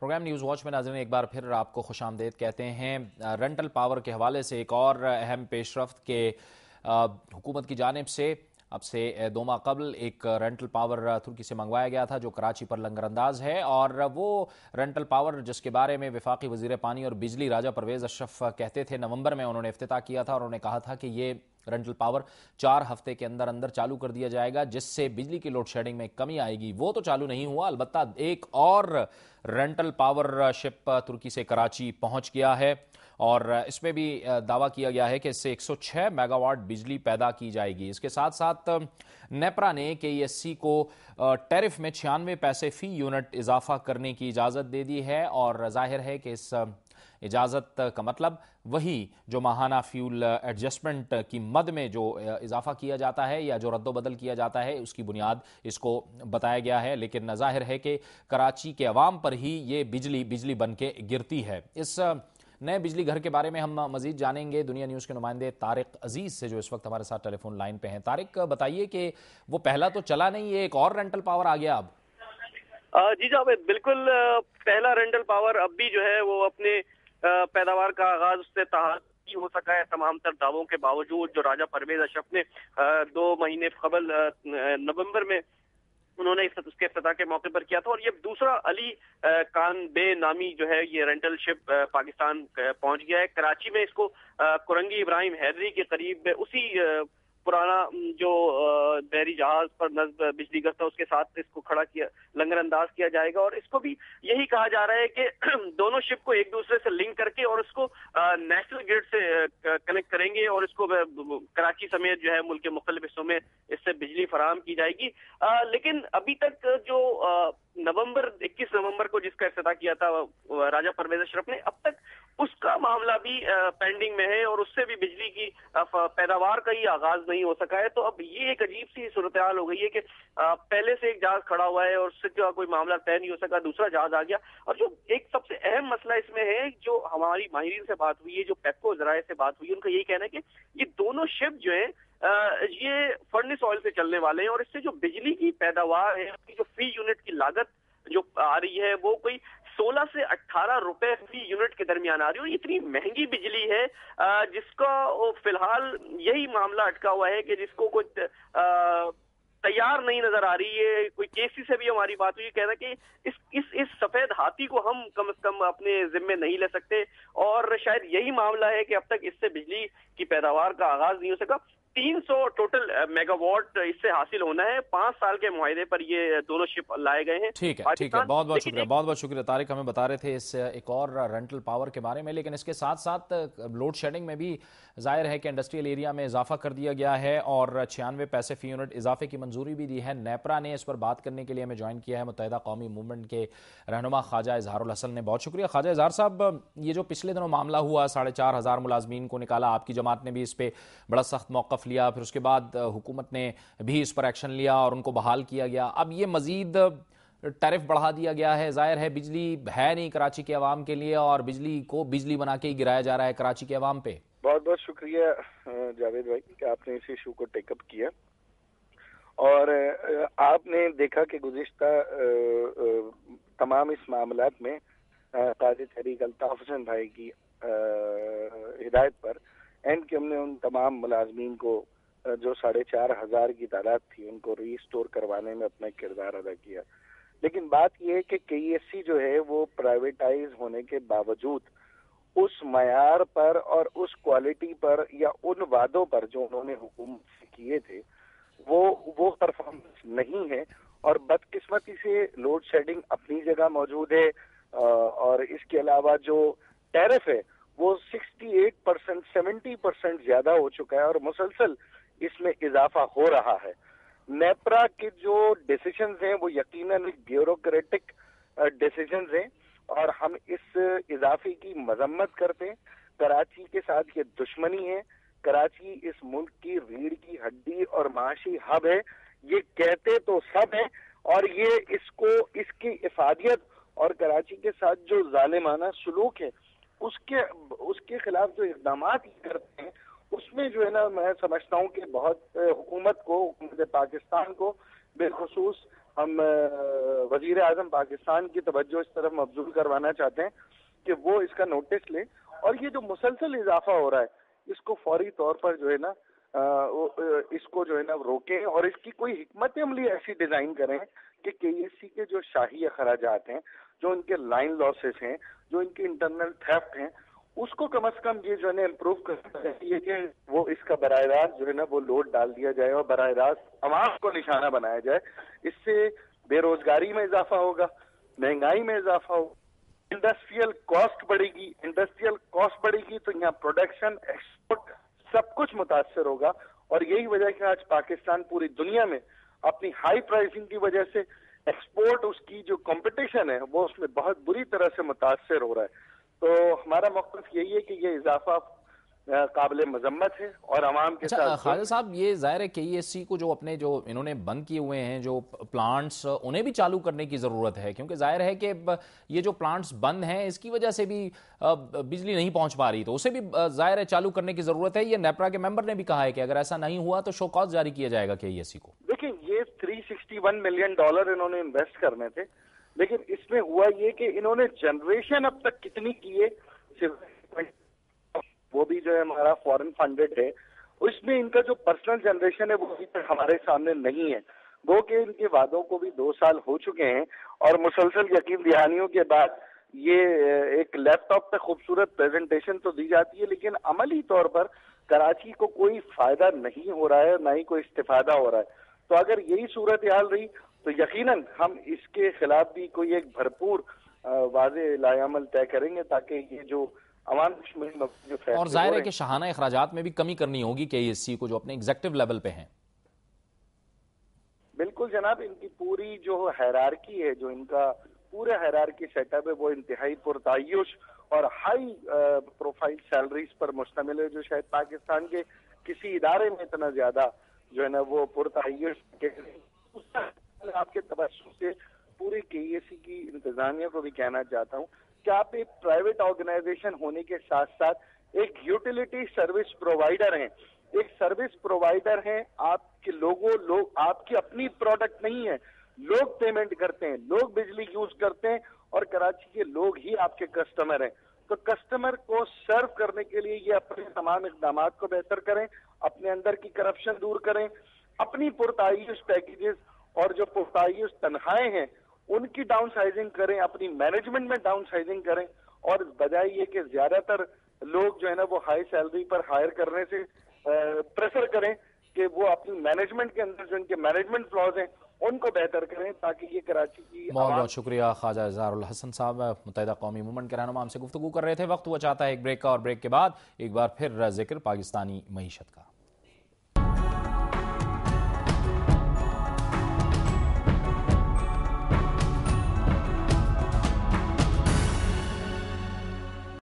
Programme news watch میں ناظرین ایک بار پھر آپ کو خوش آمدید کہتے ہیں۔ رینٹل پاور کے حوالے سے ایک اور اہم پیش رفت کے حکومت کی جانب سے اب سے 2 ماہ قبل ایک رینٹل پاور ترکی سے منگوایا گیا تھا جو کراچی پر لنگر انداز ہے، اور وہ رینٹل پاور جس کے بارے میں وفاقی وزیر پانی اور بجلی راجہ پرویز اشرف کہتے تھے، نومبر میں انہوں نے افتتاح کیا تھا اور انہوں نے کہا تھا کہ یہ رینٹل پاور 4 ہفتے کے اندر اندر چالو کر دیا جائے گا جس سے بجلی کی لوڈ شیڈنگ میں کمی آئے گی۔ وہ تو چالو نہیں ہوا، البتہ ایک اور رینٹل پاور شپ ترکی سے کراچی پہنچ گیا ہے اور اس میں بھی دعویٰ کیا گیا ہے کہ اس سے 106 میگا واٹ بجلی پیدا کی جائے گی۔ اس کے ساتھ ساتھ نیپرا نے KESC کو ٹیرف میں 96 پیسے فی یونٹ اضافہ کرنے کی اجازت دے دی ہے، اور ظاہر ہے کہ اس اجازت کا مطلب وہی جو ماہانہ فیول ایڈجسٹمنٹ کی مد میں جو اضافہ کیا جاتا ہے یا جو رد و بدل کیا جاتا ہے اس کی بنیاد اس کو بتایا گیا ہے، لیکن ظاہر ہے کہ کراچی کے عوام پر ہی یہ بجلی بن کے گرتی ہے۔ اس نئے بجلی گھر کے بارے میں ہم مزید جانیں گے دنیا نیوز کے نمائندے طارق عزیز سے جو اس وقت ہمارے ساتھ ٹیلی فون لائن پہ ہیں۔ طارق بتائیے کہ وہ پہلا تو چلا نہیں، ایک اور رینٹل پاور آ گیا اب؟ جی جاوید، بالکل پہلا رینٹل پاور اب بھی جو ہے وہ اپنے پیداوار کا آغاز اس سے نہیں ہو سکا ہے تمام تر دعووں کے باوجود، جو راجہ پرویز اشرف نے 2 مہینے قبل نومبر میں انہوں نے اس کے افتتاح کے موقع پر کیا تھا، اور یہ دوسرا علی کان بے نامی جو ہے یہ رینٹل شپ پاکستان پہنچ گیا ہے۔ کراچی میں اس کو کرنگی ابراہیم حیدری کے قریب اسی پرانا جو بحری جہاز پر نصب بجلی گھر تھا اس کے ساتھ اس کو کھڑا کیا، لنگر انداز کیا جائے گا، اور اس کو بھی یہی کہا جا رہا ہے کہ دونوں شپ کو ایک دوسرے سے لنک کر کے اور اس کو نیشنل گرڈ سے کنیکٹ کریں گے، اور اس کو کراچی سمیت جو ہے ملک کے مختلف حصوں میں اس سے بجلی فراہم کی جائے گی۔ لیکن ابھی تک جو 21 نومبر کو جس کا افتتاح کیا تھا راجہ پرویز اشرف نے، اب تک اس کا معاملہ بھی پینڈنگ میں ہے اور اس سے بھی بجلی کی پیداوار کا ہی آغاز نہیں ہو سکا ہے۔ تو اب یہ ایک عجیب سی صورتحال ہو گئی ہے کہ پہلے سے ایک جہاز کھڑا ہوا ہے اور اس سے کوئی معاملہ طے نہیں ہو سکا، دوسرا جہاز آ گیا، اور جو ایک سب سے اہم مسئلہ اس میں ہے، جو ہماری ماہرین سے بات ہوئی ہے، جو پیپکو ذرائع سے بات ہوئی ہے، ان کا یہی کہنا ہے کہ یہ دونوں شپ جو ہیں یہ فرنس آئل سے چلنے والے ہیں، اور اس سے جو بجلی کی پیداوار ہے، اس کی جو فی یونٹ کی لاگت جو آ رہی ہے وہ کوئی 16 سے 18 روپے فی یونٹ کے درمیان آ رہی ہے، اور اتنی مہنگی بجلی ہے جس کا فی الحال یہی معاملہ اٹکا ہوا ہے کہ جس کو کوئی تیار نہیں نظر آ رہی ہے۔ کوئی KESC سے بھی ہماری بات ہوئی، کہنا کہ اس سفید ہاتھی کو ہم کم از کم اپنے ذمے نہیں لے سکتے، اور شاید یہی معاملہ ہے کہ اب تک اس سے بجلی کی پیداوار کا آغاز نہیں ہو سکا۔ 300 ٹوٹل میگا واٹ اس سے حاصل ہونا ہے، 5 سال کے معاہدے پر یہ دونوں شپ لائے گئے ہیں۔ ٹھیک ہے، بہت بہت شکریہ طارق، ہمیں بتا رہے تھے اس ایک اور رینٹل پاور کے بارے میں، لیکن اس کے ساتھ ساتھ لوڈ شیڈنگ میں بھی ظاہر ہے کہ انڈسٹریل ایریا میں اضافہ کر دیا گیا ہے اور 96 پیسے فی یونٹ اضافے کی منظوری بھی دی ہے۔ نیپرا نے اس پر بات کرنے کے لیے ہمیں جوائن کیا ہے متحدہ قومی موومنٹ کے رہنما خواجہ اظہار الحسن نے۔ بہت شکریہ خواجہ اظہار صاحب۔ یہ جو پچھلے دنوں معاملہ ہوا، 4,500 ملازمین کو نکالا، آپ کی جماعت نے بھی اس پہ بڑا سخت موقف لیا، پھر اس کے بعد حکومت نے بھی اس پر ایکشن لیا اور ان کو بحال کیا گیا، اب یہ مزید ٹیرف بڑھا دیا گیا ہے۔ ظاہر ہے بجلی ہے نہیں کراچی کے عوام کے لیے، اور بجلی کو بجلی بنا کے ہی گرایا جا رہا ہے کراچی کے عوام پہ۔ بہت بہت شکریہ جاوید بھائی کہ آپ نے اس ایشو کو ٹیک اپ کیا، اور آپ نے دیکھا کہ گزشتہ تمام اس معاملات میں قاضی تحریک الطاف حسین بھائی کی ہدایت پر ہم نے ان تمام ملازمین کو جو 4,500 کی تعداد تھی ان کو ری اسٹور کروانے میں اپنا کردار ادا کیا۔ لیکن بات یہ ہے کہ KESC جو ہے وہ پرائیویٹائز ہونے کے باوجود اس معیار پر اور اس کوالٹی پر یا ان وعدوں پر جو انہوں نے حکومت سے کیے تھے وہ پرفارمنس نہیں ہے، اور بدقسمتی سے لوڈ شیڈنگ اپنی جگہ موجود ہے، اور اس کے علاوہ جو ٹیرف ہے وہ 68%، 70% زیادہ ہو چکا ہے، اور مسلسل اس میں اضافہ ہو رہا ہے۔ نیپرا کے جو ڈیسیشنز ہیں وہ یقیناً بیوروکریٹک ڈیسیشنز ہیں، اور ہم اس اضافے کی مذمت کرتے ہیں۔ کراچی کے ساتھ یہ دشمنی ہے، کراچی اس ملک کی ریڑھ کی ہڈی اور معاشی ہب ہے، یہ کہتے تو سب ہیں، اور یہ اس کی افادیت اور کراچی کے ساتھ جو ظالمانہ سلوک ہے اس کے خلاف جو اقدامات کرتے ہیں، اس میں جو ہے نا میں سمجھتا ہوں کہ بہت حکومت پاکستان کو بالخصوص ہم وزیر اعظم پاکستان کی توجہ اس طرف مبذول کروانا چاہتے ہیں کہ وہ اس کا نوٹس لیں، اور یہ جو مسلسل اضافہ ہو رہا ہے اس کو فوری طور پر جو ہے نا اس کو جو ہے نا روکیں، اور اس کی کوئی حکمت عملی ایسی ڈیزائن کریں کہ KESC کے جو شاہی اخراجات ہیں، جو ان کے لائن لاسز ہیں، جو ان کے انٹرنل تھیفٹ ہیں، اس کو کم از کم یہ جو ہے نا امپروو کرنا چاہیے کہ وہ اس کا براہ راست جو ہے نا وہ لوڈ ڈال دیا جائے اور براہ راست عوام کو نشانہ بنایا جائے۔ اس سے بے روزگاری میں اضافہ ہوگا، مہنگائی میں اضافہ ہوگا، انڈسٹریل کاسٹ بڑھے گی تو یہاں پروڈکشن، ایکسپورٹ سب کچھ متاثر ہوگا، اور یہی وجہ ہے کہ آج پاکستان پوری دنیا میں اپنی ہائی پرائسنگ کی وجہ سے ایکسپورٹ، اس کی جو کمپٹیشن ہے وہ اس میں بہت بری طرح سے متاثر ہو رہا ہے۔ تو ہمارا موقف یہی ہے کہ یہ اضافہ قابل مذمت ہے اور عوام کے ساتھ۔ خواجہ صاحب، یہ ظاہر ہے کہ KESC کو جو اپنے جو انہوں نے بند کیے ہوئے ہیں جو پلانٹس، انہیں بھی چالو کرنے کی ضرورت ہے، کیونکہ ظاہر ہے کہ یہ جو پلانٹس بند ہیں اس کی وجہ سے بھی بجلی نہیں پہنچ پا رہی، تو اسے بھی ظاہر ہے چالو کرنے کی ضرورت ہے۔ یہ نیپرا کے ممبر نے بھی کہا ہے کہ اگر ایسا نہیں ہوا تو شو کاز جاری کیا جائے گا KESC کو۔ دیکھیں، یہ $361 ملین انہوں نے انویسٹ کرنے تھے، لیکن اس میں ہوا یہ کہ انہوں نے جنریشن اب تک کتنی کی ہے، وہ بھی جو ہے ہمارا فورن فنڈڈ ہے، اس میں ان کا جو پرسنل جنریشن ہے وہ ابھی تک ہمارے سامنے نہیں ہے۔ گو کہ ان کے وعدوں کو بھی 2 سال ہو چکے ہیں، اور مسلسل یقین دہانیوں کے بعد یہ ایک لیپ ٹاپ پہ خوبصورت پریزنٹیشن تو دی جاتی ہے، لیکن عملی طور پر کراچی کو کوئی فائدہ نہیں ہو رہا ہے، نہ ہی کوئی استفادہ ہو رہا ہے۔ تو اگر یہی صورتحال رہی تو یقیناً ہم اس کے خلاف بھی کوئی ایک بھرپور واضح لائحہ عمل طے کریں گے، تاکہ یہ جو عوام اور ظاہر ہے کہ شاہانہ اخراجات میں بھی کمی کرنی ہوگی KESC کو جو اپنے ایگزیکٹو لیول پہ ہیں۔ بالکل جناب، ان کی پوری جو ہیرارکی ہے، جو ان کا پورا ہیرارکی سیٹ اپ ہے، وہ انتہائی پرتعیش اور ہائی پروفائل سیلریز پر مشتمل ہے، جو شاید پاکستان کے کسی ادارے میں اتنا زیادہ جو ہے نا وہ پرتعیش۔ آپ کے تبصرے سے پوری KESC کی انتظامیہ کو بھی کہنا چاہتا ہوں کہ آپ ایک پرائیویٹ آرگنائزیشن ہونے کے ساتھ ساتھ ایک یوٹیلیٹی سروس پرووائڈر ہیں، ایک سروس پرووائڈر ہیں۔ آپ کے لوگ آپ کی اپنی پروڈکٹ نہیں ہے، لوگ پیمنٹ کرتے ہیں، لوگ بجلی یوز کرتے ہیں، اور کراچی کے لوگ ہی آپ کے کسٹمر ہیں۔ تو کسٹمر کو سرو کرنے کے لیے یہ اپنے تمام اقدامات کو بہتر کریں، اپنے اندر کی کرپشن دور کریں، اپنی پرتعیش پیکیجز اور جو پرتعیش تنخواہیں ہیں ان کی ڈاؤن سائزنگ کریں، اپنی مینجمنٹ میں ڈاؤن سائزنگ کریں، اور بجائے یہ کہ زیادہ تر لوگ جو ہے نا وہ ہائی سیلری پر ہائر کرنے سے پریفر کریں کہ وہ اپنی مینجمنٹ کے اندر جو ان کے مینجمنٹ فلاز ہیں ان کو بہتر کریں، تاکہ یہ کراچی کی بہت بہت شکریہ خواجہ اظہار الحسن صاحب، متحدہ قومی موومنٹ کے رہنما، ہم سے گفتگو کر رہے تھے۔ وقت ہوا چاہتا ہے ایک بریک کا، اور بریک کے بعد ایک بار پھر ذکر پاکستانی معیشت کا۔